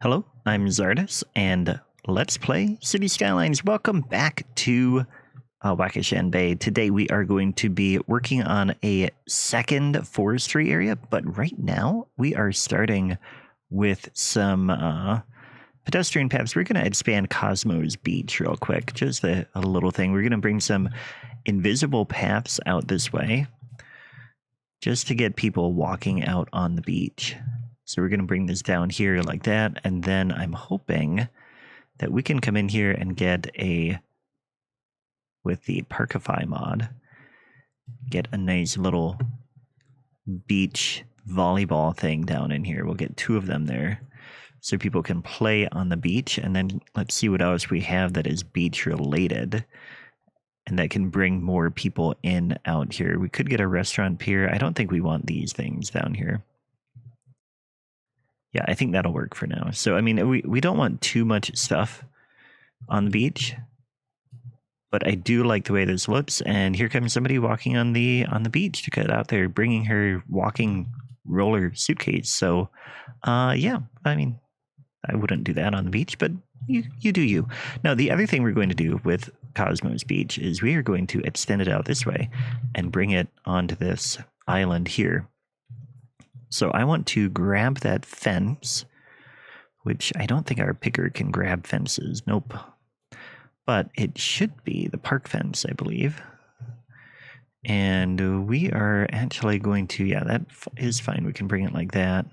Hello, I'm Czardus, and let's play City Skylines. Welcome back to Wakashan Bay. Today we are going to be working on a second forestry area, but right now we are starting with some pedestrian paths. We're going to expand Cosmo's Beach real quick, just a little thing. We're going to bring some invisible paths out this way, just to get people walking out on the beach. So we're going to bring this down here like that, and then I'm hoping that we can come in here and get with the Parkify mod, get a nice little beach volleyball thing down in here. We'll get 2 of them there so people can play on the beach, and then let's see what else we have that is beach related and that can bring more people in out here. We could get a restaurant pier. I don't think we want these things down here. Yeah, I think that'll work for now. So, I mean, we don't want too much stuff on the beach, but I do like the way this looks. And here comes somebody walking on the beach to get out there, bringing her walking roller suitcase. So, yeah, I mean, I wouldn't do that on the beach, but you do you. Now, the other thing we're going to do with Cosmo's Beach is we are going to extend it out this way and bring it onto this island here. So I want to grab that fence, which I don't think our picker can grab fences. Nope. But it should be the park fence, I believe. And we are actually going to, yeah, that is fine. We can bring it like that.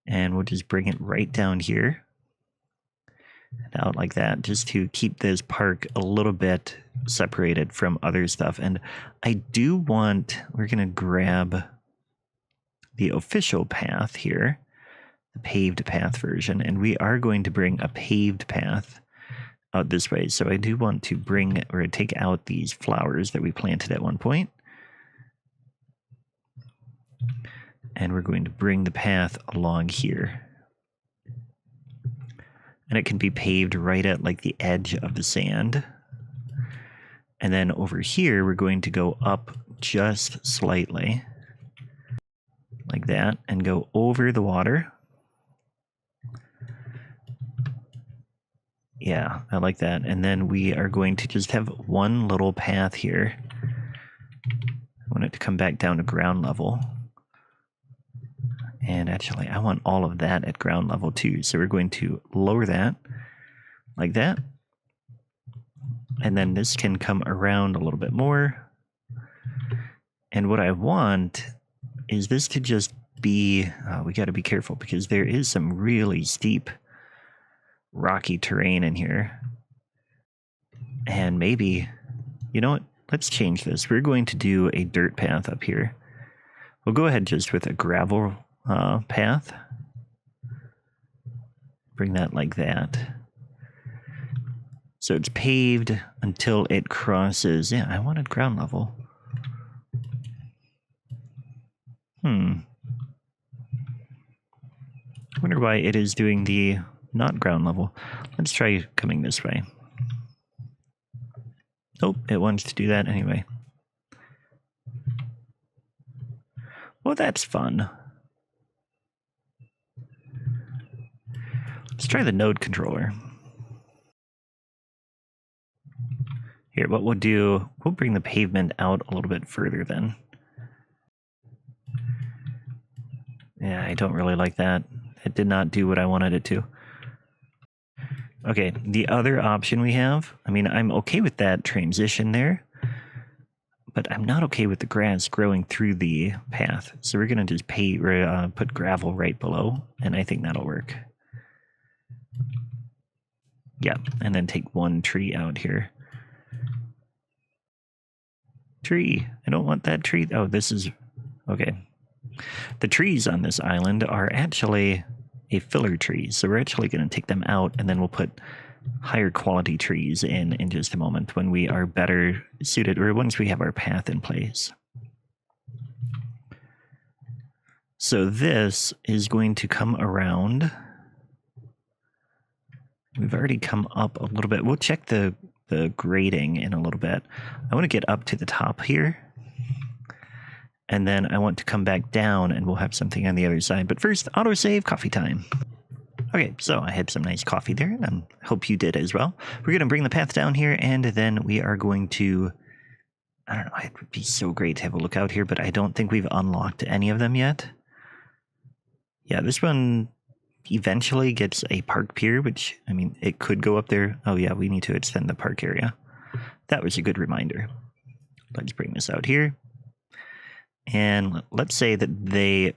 And we'll just bring it right down here and out like that, just to keep this park a little bit separated from other stuff. And I do want, we're going to grab the official path here, the paved path version, and we are going to bring a paved path out this way. So I do want to bring or take out these flowers that we planted at one point, and we're going to bring the path along here, and it can be paved right at like the edge of the sand. And then over here we're going to go up just slightly like that and go over the water. Yeah, I like that. And then we are going to just have one little path here. I want it to come back down to ground level. And actually, I want all of that at ground level too. So we're going to lower that like that. And then this can come around a little bit more. And what I want is this to just be, we got to be careful because there is some really steep rocky terrain in here. And maybe, you know what, let's change this. We're going to do a dirt path up here. We'll go ahead just with a gravel path. Bring that like that. So it's paved until it crosses, yeah, I wanted ground level. I wonder why it is doing the not ground level. Let's try coming this way. Nope, it wants to do that anyway. Well, that's fun. Let's try the node controller. Here, what we'll do, we'll bring the pavement out a little bit further then. Yeah, I don't really like that. It did not do what I wanted it to. Okay, the other option we have, I mean, I'm okay with that transition there, but I'm not okay with the grass growing through the path. So we're going to just put gravel right below, and I think that'll work. Yeah, and then take one tree out here. Tree. I don't want that tree. Oh, this is... Okay. The trees on this island are actually a filler tree, so we're actually going to take them out, and then we'll put higher quality trees in just a moment when we are better suited, or once we have our path in place. So this is going to come around. We've already come up a little bit. We'll check the grading in a little bit. I want to get up to the top here. And then I want to come back down and we'll have something on the other side. But first, autosave, coffee time. Okay, so I had some nice coffee there, and I hope you did as well. We're going to bring the path down here, and then we are going to... I don't know, it would be so great to have a look out here, but I don't think we've unlocked any of them yet. Yeah, this one eventually gets a park pier, which, I mean, it could go up there. Oh yeah, we need to extend the park area. That was a good reminder. Let's bring this out here. And let's say that they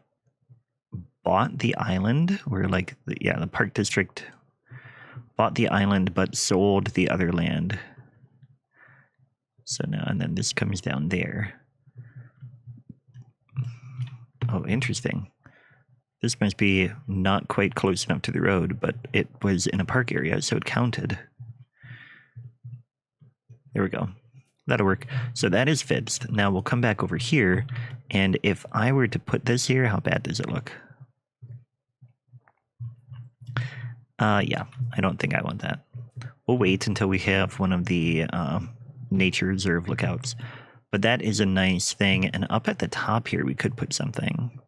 bought the island, or like, the park district bought the island but sold the other land. So now, and then this comes down there. Oh, interesting. This must be not quite close enough to the road, but it was in a park area, so it counted. There we go. That'll work. So that is fixed. Now we'll come back over here, and if I were to put this here, how bad does it look? Yeah, I don't think I want that. We'll wait until we have one of the nature reserve lookouts. But that is a nice thing, and up at the top here, we could put something.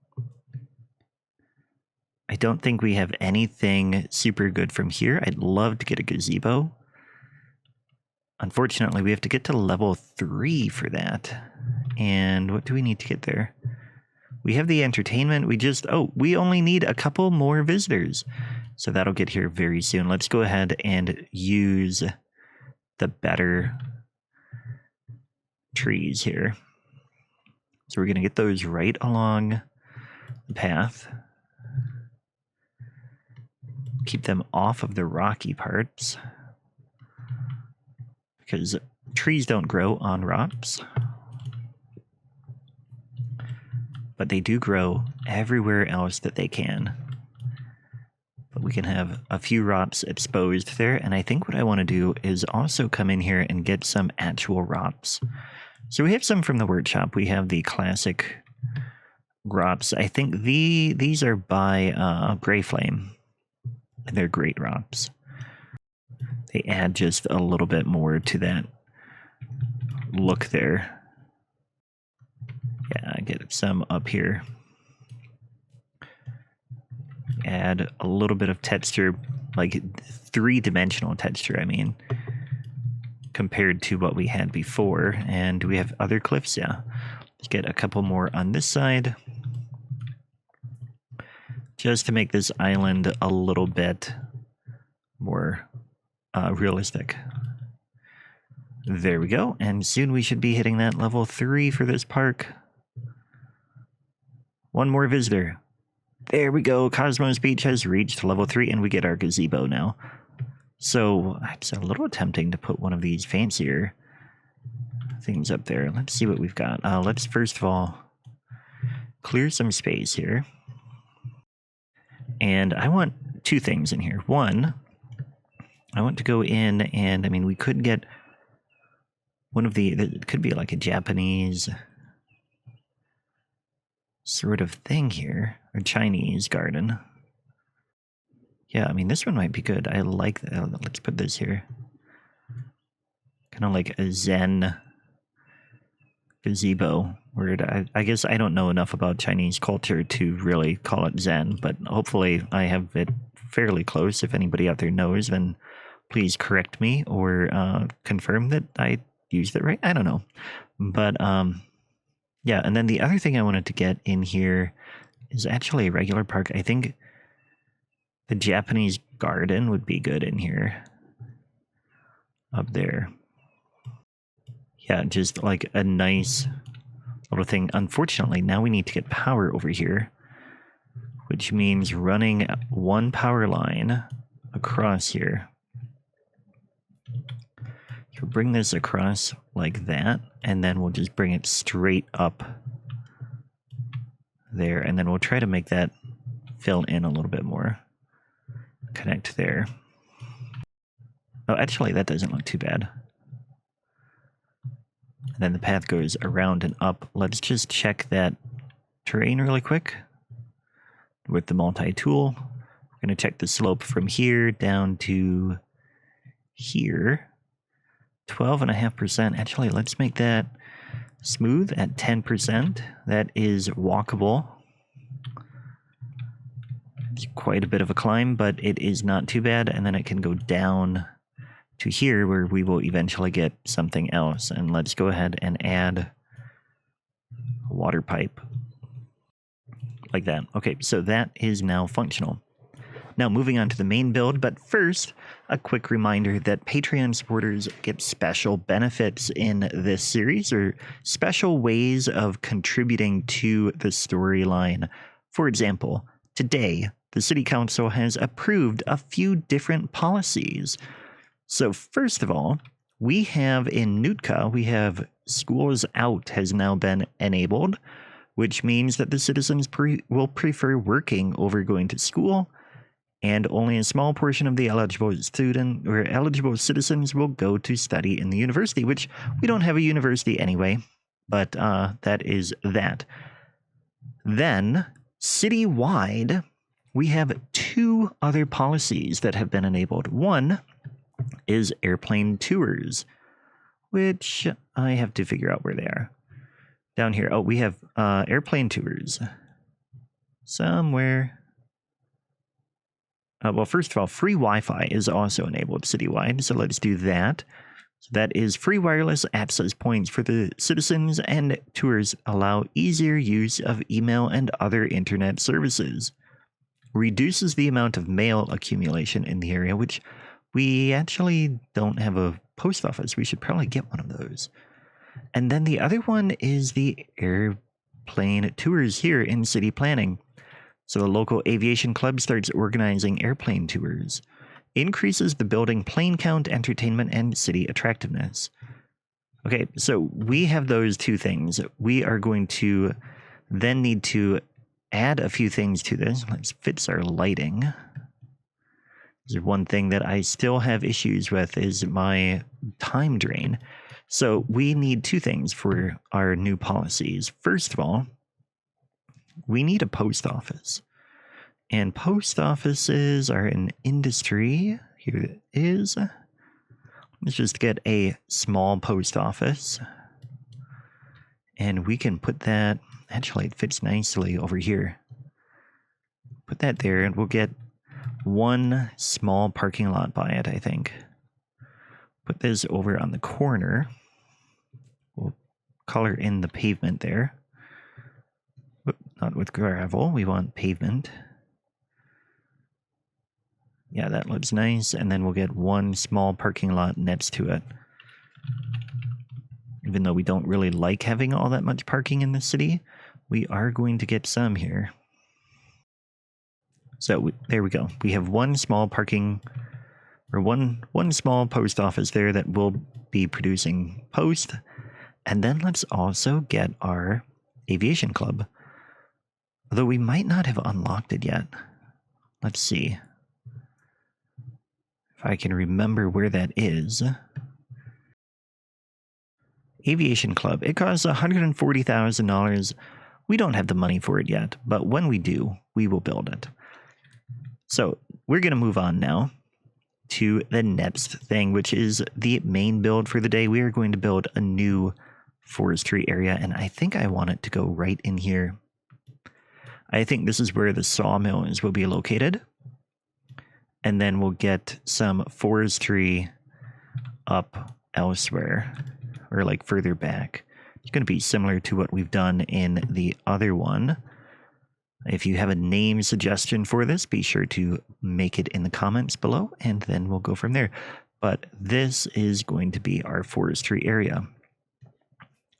I don't think we have anything super good from here. I'd love to get a gazebo. Unfortunately, we have to get to level 3 for that. And what do we need to get there? We have the entertainment. We only need a couple more visitors. So that'll get here very soon. Let's go ahead and use the better trees here. So we're going to get those right along the path. Keep them off of the rocky parts, because trees don't grow on rocks, but they do grow everywhere else that they can. But we can have a few rocks exposed there, and I think what I want to do is also come in here and get some actual rocks. So we have some from the workshop. We have the classic rocks. I think these are by Gray Flame. They're great rocks. They add just a little bit more to that look there. Yeah, get some up here. Add a little bit of texture, like 3-dimensional texture, I mean, compared to what we had before. And do we have other cliffs? Yeah. Let's get a couple more on this side, just to make this island a little bit more realistic. There we go, and soon we should be hitting that level 3 for this park. One more visitor. There we go, Cosmos Beach has reached level 3, and we get our gazebo now. So it's a little tempting to put one of these fancier things up there. Let's see what we've got. Let's first of all clear some space here. And I want 2 things in here. One, I want to go in and, I mean, we could get one of the, it could be like a Japanese sort of thing here, or Chinese garden. Yeah, I mean, this one might be good. I like that. Let's put this here. Kind of like a Zen gazebo word. I guess I don't know enough about Chinese culture to really call it Zen, but hopefully I have it fairly close. If anybody out there knows, then please correct me or confirm that I used it right. I don't know. But yeah, and then the other thing I wanted to get in here is actually a regular park. I think the Japanese garden would be good in here. Up there. Yeah, just like a nice little thing. Unfortunately, now we need to get power over here, which means running one power line across here. So bring this across like that, and then we'll just bring it straight up there, and then we'll try to make that fill in a little bit more. Connect there. Oh, actually, that doesn't look too bad. And then the path goes around and up. Let's just check that terrain really quick with the multi-tool. We're going to check the slope from here down to here. 12.5%. Actually, let's make that smooth at 10%. That is walkable. It's quite a bit of a climb, but it is not too bad. And then it can go down to here where we will eventually get something else. And let's go ahead and add a water pipe like that. Okay, so that is now functional. Now moving on to the main build, but first, a quick reminder that Patreon supporters get special benefits in this series, or special ways of contributing to the storyline. For example, today, the City Council has approved a few different policies. So first of all, we have in Nootka, we have Schools Out has now been enabled, which means that the citizens will prefer working over going to school, and only a small portion of the eligible citizens will go to study in the university, which we don't have a university anyway, but that is that. Then, citywide, we have two other policies that have been enabled. One is airplane tours, which I have to figure out where they are. Down here, oh, we have airplane tours somewhere. Well, first of all, free Wi-Fi is also enabled citywide, so let's do that. So that is free wireless access points for the citizens, and tours allow easier use of email and other internet services. Reduces the amount of mail accumulation in the area, which we actually don't have a post office. We should probably get one of those. And then the other one is the airplane tours here in city planning. So the local aviation club starts organizing airplane tours. Increases the building plane count, entertainment, and city attractiveness. Okay, so we have those two things. We are going to then need to add a few things to this. Let's fix our lighting. There's one thing that I still have issues with is my time drain. So we need two things for our new policies. First of all, we need a post office. And post offices are an industry. Here it is. Let's just get a small post office. And we can put that, actually it fits nicely over here. Put that there and we'll get one small parking lot by it, I think. Put this over on the corner. We'll color in the pavement there. Not with gravel, we want pavement. Yeah, that looks nice. And then we'll get one small parking lot next to it. Even though we don't really like having all that much parking in the city, we are going to get some here. So there we go. We have one small parking, or one small post office there that will be producing post. And then let's also get our aviation club. Although we might not have unlocked it yet. Let's see if I can remember where that is. Aviation Club. It costs $140,000. We don't have the money for it yet, but when we do, we will build it. So we're going to move on now to the next thing, which is the main build for the day. We are going to build a new forestry area, and I think I want it to go right in here. I think this is where the sawmills will be located. And then we'll get some forestry up elsewhere, or like further back. It's going to be similar to what we've done in the other one. If you have a name suggestion for this, be sure to make it in the comments below, and then we'll go from there. But this is going to be our forestry area.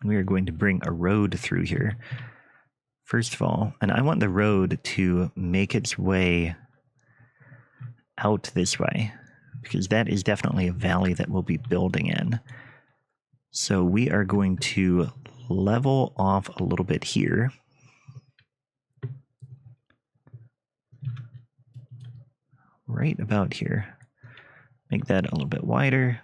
We are going to bring a road through here. First of all, and I want the road to make its way out this way, because that is definitely a valley that we'll be building in. So we are going to level off a little bit here. Right about here. Make that a little bit wider.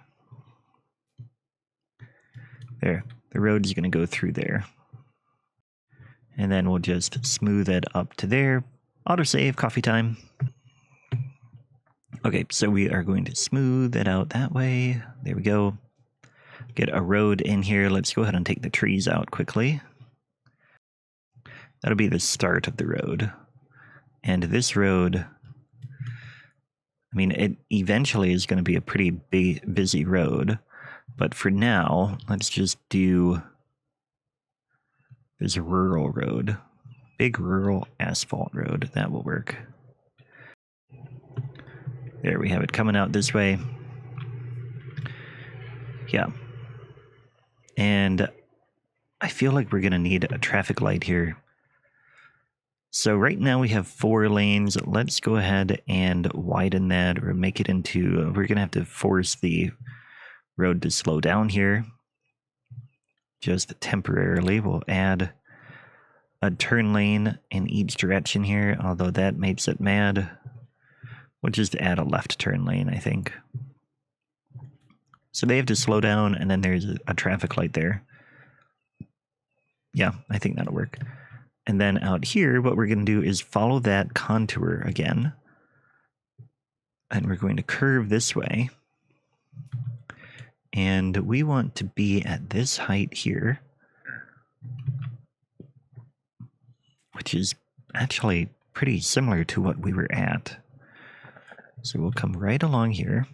There, the road is going to go through there. And then we'll just smooth it up to there. Autosave, coffee time. Okay, so we are going to smooth it out that way. There we go. Get a road in here. Let's go ahead and take the trees out quickly. That'll be the start of the road. And this road, I mean, it eventually is going to be a pretty busy road. But for now, let's just do this rural road. Big rural asphalt road. That will work. There we have it coming out this way. Yeah. And I feel like we're going to need a traffic light here. So right now we have 4 lanes. Let's go ahead and widen that, or make it into, we're going to have to force the road to slow down here. Just temporarily. We'll add a turn lane in each direction here, although that makes it mad. We'll just add a left turn lane, I think. So they have to slow down, and then there's a traffic light there. Yeah, I think that'll work. And then out here, what we're going to do is follow that contour again. And we're going to curve this way. And we want to be at this height here, which is actually pretty similar to what we were at. So we'll come right along here,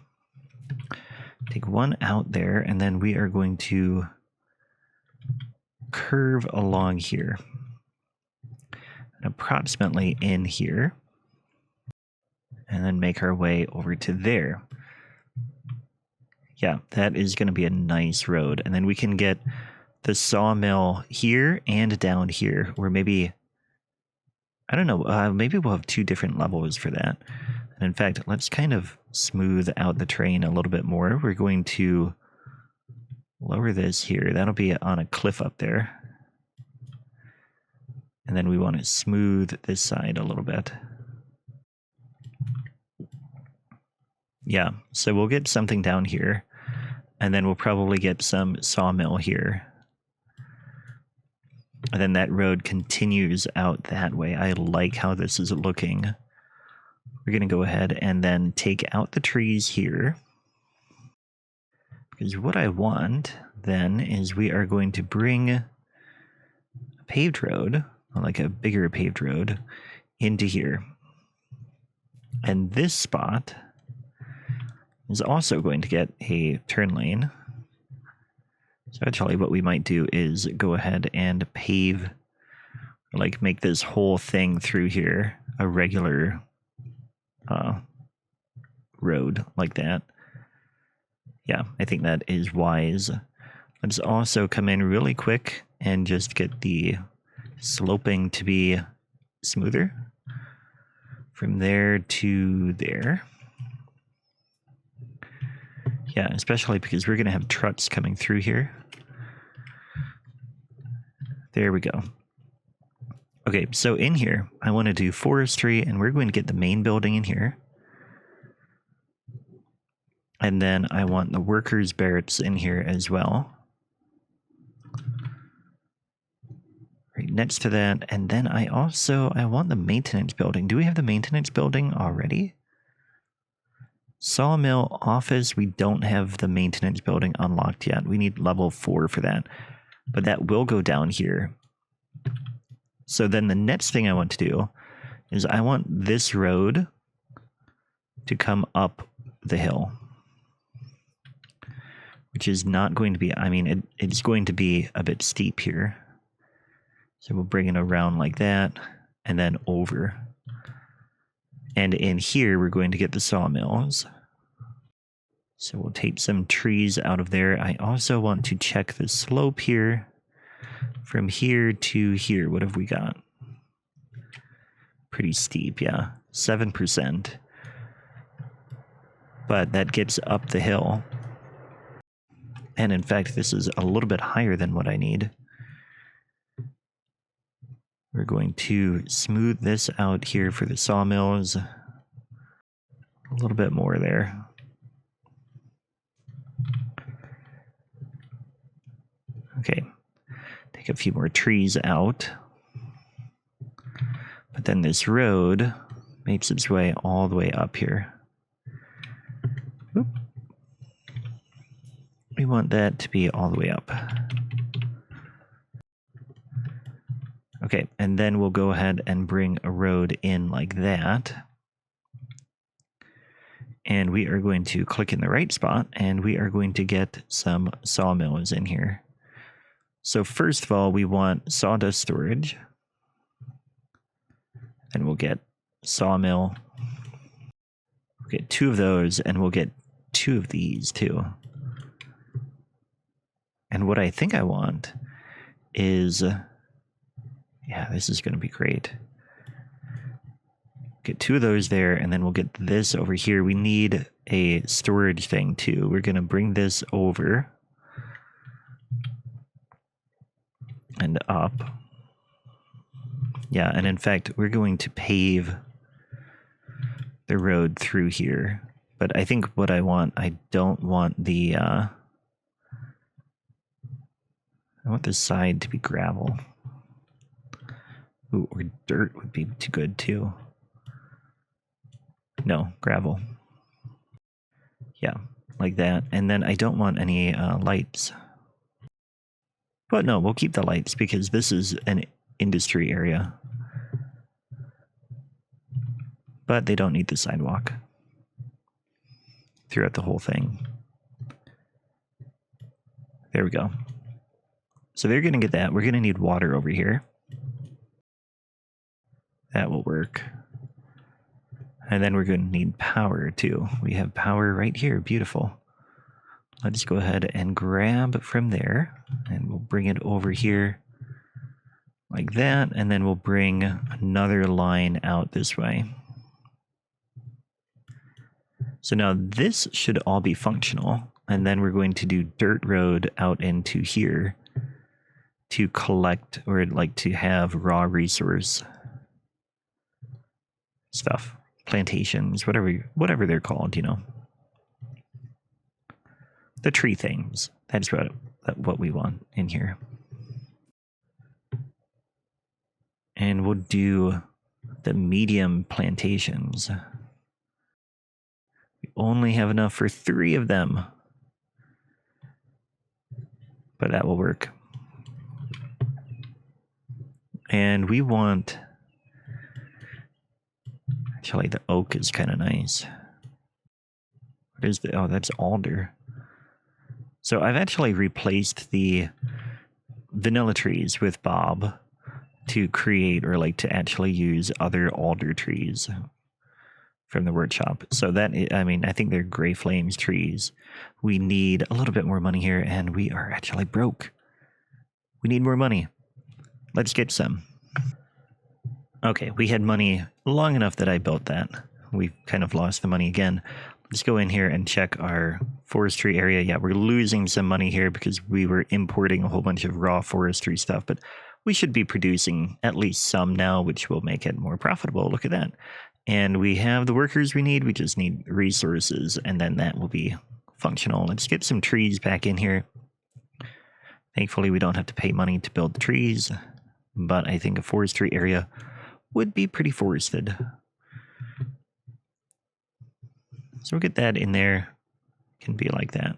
take one out there, and then we are going to curve along here, approximately in here, and then make our way over to there. Yeah, that is going to be a nice road. And then we can get the sawmill here and down here, or maybe, I don't know, maybe we'll have 2 different levels for that. And in fact, let's kind of smooth out the terrain a little bit more. We're going to lower this here. That'll be on a cliff up there. And then we want to smooth this side a little bit. Yeah, so we'll get something down here. And then we'll probably get some sawmill here. And then that road continues out that way. I like how this is looking. We're going to go ahead and then take out the trees here. Because what I want then is we are going to bring a paved road, like a bigger paved road, into here. And this spot is also going to get a turn lane. So actually what we might do is go ahead and pave, like make this whole thing through here a regular road like that. Yeah, I think that is wise. Let's also come in really quick and just get the sloping to be smoother from there to there. Yeah, especially because we're going to have trucks coming through here. There we go. Okay, so in here, I want to do forestry, and we're going to get the main building in here. And then I want the workers' barracks in here as well. Right next to that. And then I want the maintenance building. Do we have the maintenance building already? Sawmill office, we don't have the maintenance building unlocked yet. We need level 4 for that. But that will go down here. So then the next thing I want to do is I want this road to come up the hill. Which is not going to be, I mean, it's going to be a bit steep here. So we'll bring it around like that, and then over. And in here, we're going to get the sawmills. So we'll take some trees out of there. I also want to check the slope here. From here to here, what have we got? Pretty steep, yeah. 7%. But that gets up the hill. And in fact, this is a little bit higher than what I need. We're going to smooth this out here for the sawmills. A little bit more there. Okay. Take a few more trees out. But then this road makes its way all the way up here. Oop. We want that to be all the way up. Okay, and then we'll go ahead and bring a road in like that. And we are going to click in the right spot, and we are going to get some sawmills in here. So first of all, we want sawdust storage. And we'll get sawmill. We'll get 2 of those, and we'll get 2 of these too. And what I think I want is, yeah, this is going to be great. Get 2 of those there, and then we'll get this over here. We need a storage thing too. We're going to bring this over and up. Yeah, and in fact, we're going to pave the road through here. But I think what I don't want the, I want this side to be gravel. Ooh, or dirt would be too good too. No, gravel. Yeah, like that. And then I don't want any lights. But no, we'll keep the lights because this is an industry area. But they don't need the sidewalk throughout the whole thing. There we go. So they're going to get that. We're going to need water over here. That will work. And then we're going to need power too. We have power right here. Beautiful. Let's go ahead and grab from there, and we'll bring it over here like that. And then we'll bring another line out this way. So now this should all be functional. And then we're going to do dirt road out into here to collect, or like to have raw resource stuff. Plantations, whatever they're called, you know. The tree things. That's what we want in here. And we'll do the medium plantations. We only have enough for 3 of them. But that will work. And we want... Actually, the oak is kind of nice. What is the... Oh, that's alder. So I've actually replaced the vanilla trees with Bob to create, or like to actually use other alder trees from the workshop. So that, I mean, I think they're Gray Flames trees. We need a little bit more money here, and we are actually broke. We need more money. Let's get some. Okay, we had money long enough that I built that. We kind of lost the money again. Let's go in here and check our forestry area. Yeah, we're losing some money here because we were importing a whole bunch of raw forestry stuff, but we should be producing at least some now, which will make it more profitable. Look at that. And we have the workers we need. We just need resources, and then that will be functional. Let's get some trees back in here. Thankfully, we don't have to pay money to build the trees, but I think a forestry area would be pretty forested. So we'll get that in there. Can be like that.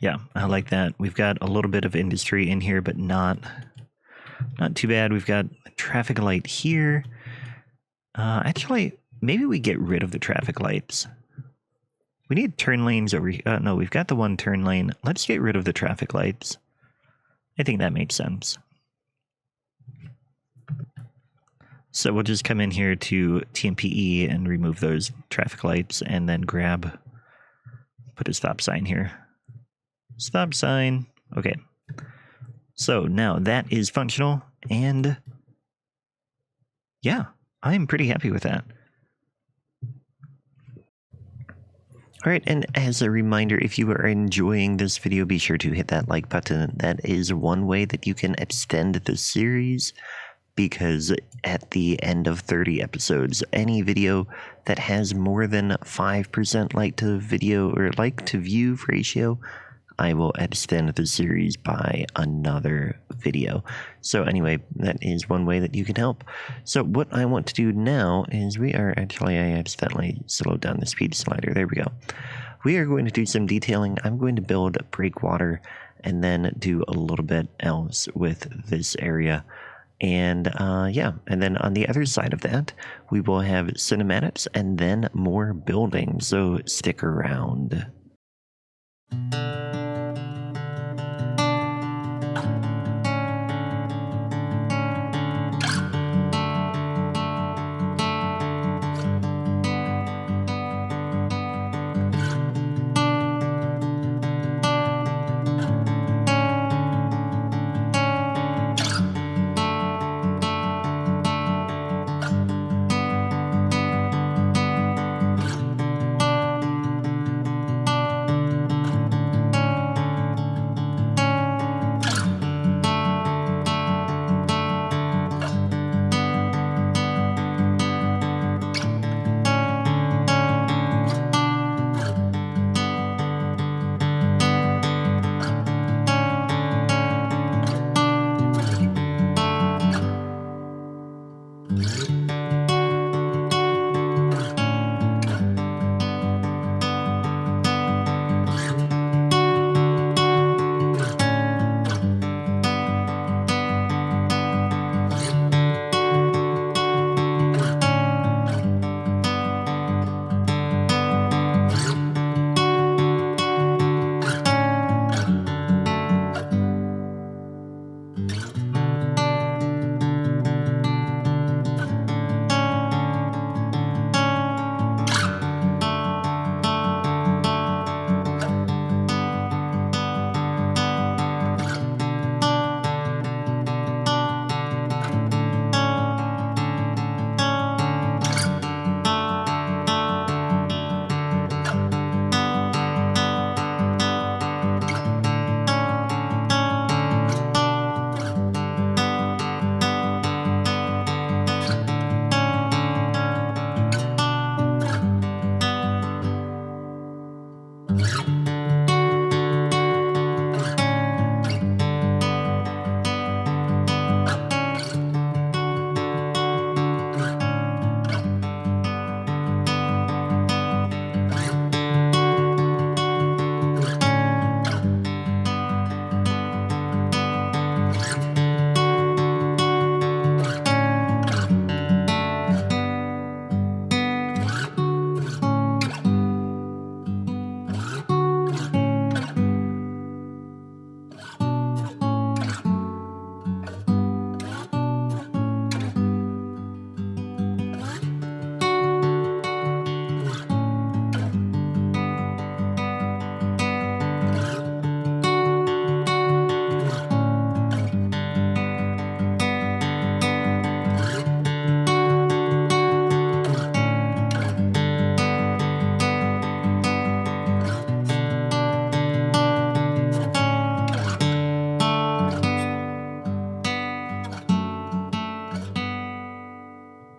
Yeah, I like that. We've got a little bit of industry in here, but not too bad. We've got a traffic light here. Actually, maybe we get rid of the traffic lights. We need turn lanes over here. No, we've got the one turn lane. Let's get rid of the traffic lights. I think that makes sense. So we'll just come in here to TMPE and remove those traffic lights, and then put a stop sign here. Stop sign. Okay. So now that is functional, and yeah, I'm pretty happy with that. All right, and as a reminder, if you are enjoying this video, be sure to hit that like button. That is one way that you can extend the series, because at the end of 30 episodes, any video that has more than 5% like to video or like to view ratio, I will extend the series by another video. So anyway, that is one way that you can help. So what I want to do now is I accidentally slowed down the speed slider. There we go. We are going to do some detailing. I'm going to build breakwater and then do a little bit else with this area. And yeah, and then on the other side of that, we will have cinematics and then more building. So stick around.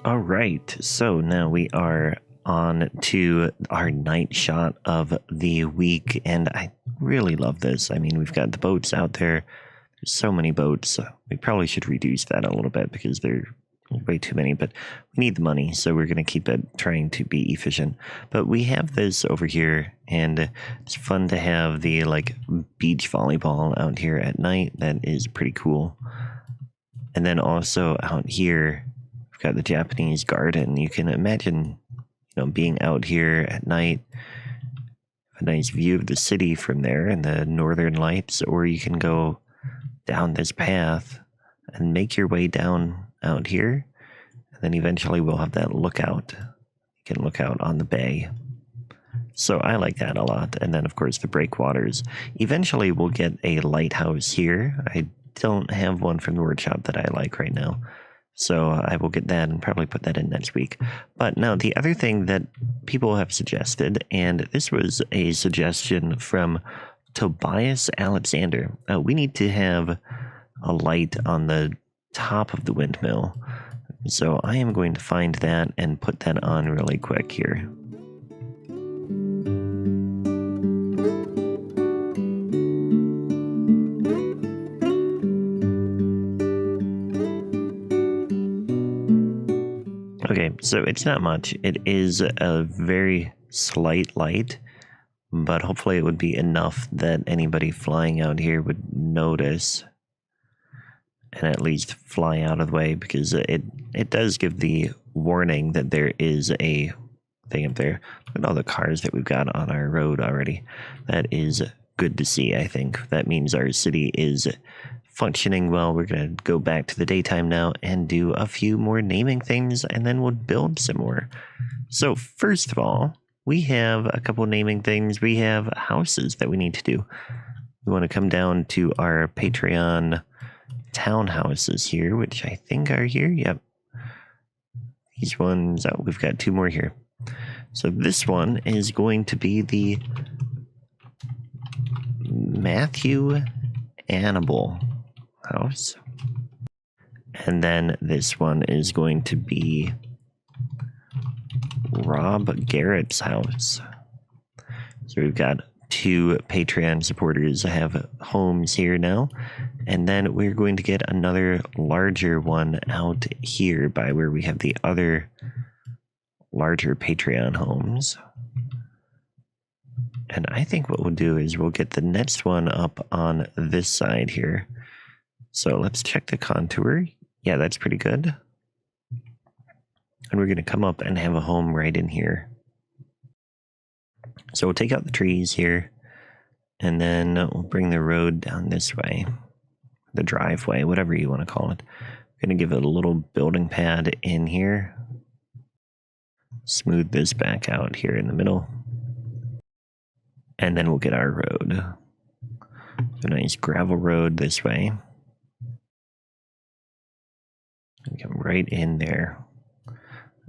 All right, so now we are on to our night shot of the week, and I really love this. I mean, we've got the boats out there. There's so many boats. We probably should reduce that a little bit because there are way too many, but we need the money, so we're going to keep it trying to be efficient. But we have this over here, and it's fun to have the like beach volleyball out here at night. That is pretty cool. And then also out here, we've got the Japanese garden. You can imagine, being out here at night, a nice view of the city from there and the northern lights, or you can go down this path and make your way down out here, and then eventually we'll have that lookout. You can look out on the bay. So I like that a lot. And then of course the breakwaters. Eventually we'll get a lighthouse here. I don't have one from the workshop that I like right now, so I will get that and probably put that in next week. But now the other thing that people have suggested, and this was a suggestion from Tobias Alexander, we need to have a light on the top of the windmill. So I am going to find that and put that on really quick here. Okay, so it's not much. It is a very slight light, but hopefully it would be enough that anybody flying out here would notice and at least fly out of the way, because it does give the warning that there is a thing up there. Look at all the cars that we've got on our road already. That is good to see. I think that means our city is functioning well. We're going to go back to the daytime now and do a few more naming things, and then we'll build some more. So first of all, we have a couple naming things. We have houses that we need to do. We want to come down to our Patreon townhouses here, which I think are here. Yep. These ones, oh, we've got two more here. So this one is going to be the Matthew Annabelle house. And then this one is going to be Rob Garrett's house. So we've got two Patreon supporters have homes here now. And then we're going to get another larger one out here by where we have the other larger Patreon homes. And I think what we'll do is we'll get the next one up on this side here. So let's check the contour. Yeah, that's pretty good. And we're going to come up and have a home right in here. So we'll take out the trees here, and then we'll bring the road down this way. The driveway, whatever you want to call it. I'm going to give it a little building pad in here. Smooth this back out here in the middle. And then we'll get our road. A nice gravel road this way. And come right in there.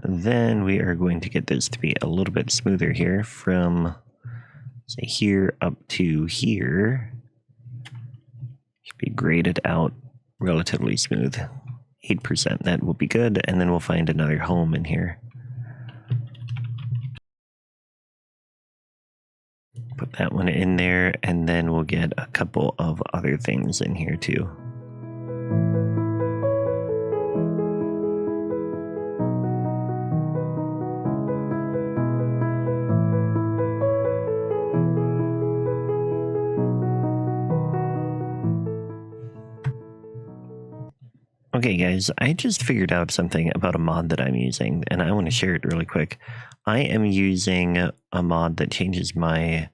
And then we are going to get this to be a little bit smoother here from, say, here up to here. Should be graded out relatively smooth. 8%, that will be good. And then we'll find another home in here. Put that one in there, and then we'll get a couple of other things in here too. Okay guys, I just figured out something about a mod that I'm using, and I want to share it really quick. I am using a mod that changes my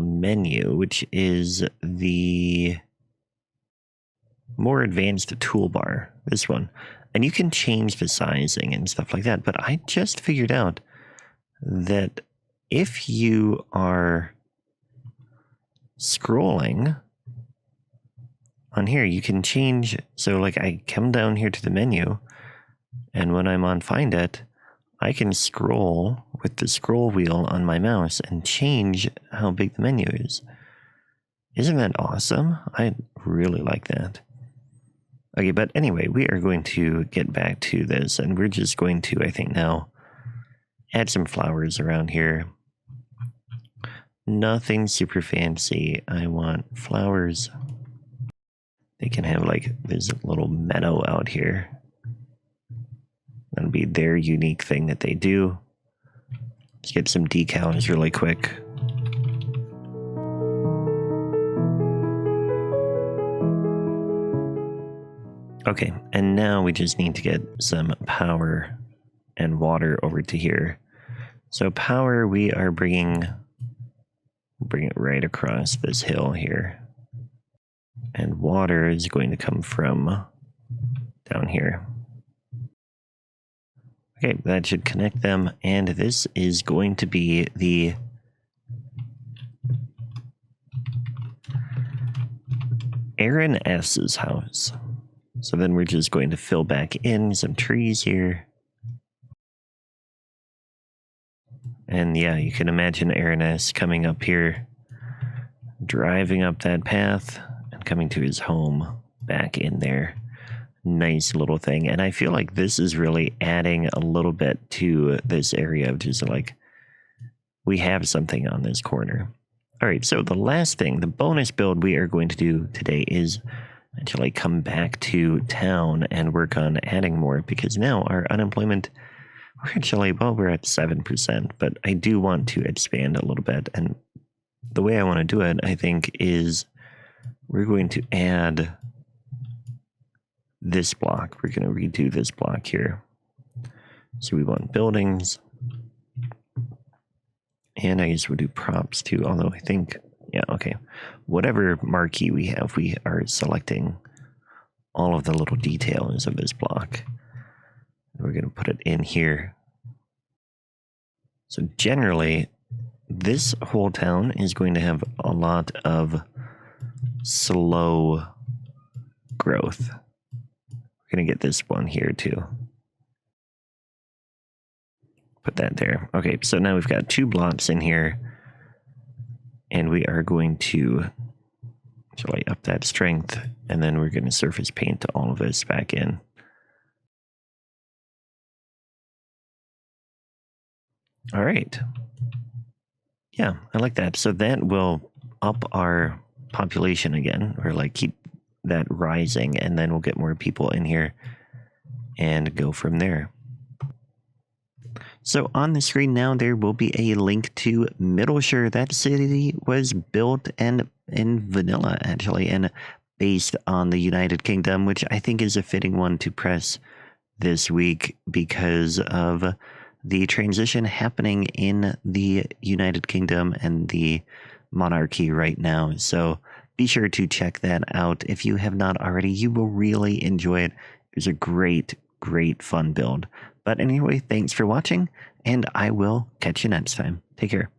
menu, which is the more advanced toolbar, this one. And you can change the sizing and stuff like that, but I just figured out that if you are scrolling on here, you can change. So like I come down here to the menu, and when I'm on Find It, I can scroll with the scroll wheel on my mouse and change how big the menu is. Isn't that awesome? I really like that. Okay, but anyway, we are going to get back to this, and we're just going to, I think now, add some flowers around here. Nothing super fancy. I want flowers. They can have like this little meadow out here. That'll be their unique thing that they do. Let's get some decals really quick. Okay, and now we just need to get some power and water over to here. So power, we are bring it right across this hill here. And water is going to come from down here. Okay, that should connect them, and this is going to be the Aaron S.'s house. So then we're just going to fill back in some trees here. And yeah, you can imagine Aaron S. coming up here, driving up that path, and coming to his home back in there. Nice little thing. And I feel like this is really adding a little bit to this area of just like, we have something on this corner. All right, so the last thing, the bonus build we are going to do today is actually come back to town and work on adding more, because now our unemployment, we're at 7%, but I do want to expand a little bit. And the way I want to do it, I think, is we're going to add this block. We're going to redo this block here. So we want buildings. And I guess we'll do props too, although I think, yeah, okay. Whatever marquee we have, we are selecting all of the little details of this block. We're going to put it in here. So generally, this whole town is going to have a lot of slow growth. We're going to get this one here too. Put that there. Okay, so now we've got 2 blocks in here. And we are going to actually up that strength. And then we're going to surface paint all of this back in. All right. Yeah, I like that. So that will up our population again, or like keep that rising, and then we'll get more people in here and go from there. So on the screen now, there will be a link to Middleshire. That city was built in vanilla, actually, and based on the United Kingdom, which I think is a fitting one to press this week because of the transition happening in the United Kingdom and the monarchy right now. So be sure to check that out. If you have not already, you will really enjoy it. It's a great, great fun build. But anyway, thanks for watching, and I will catch you next time. Take care.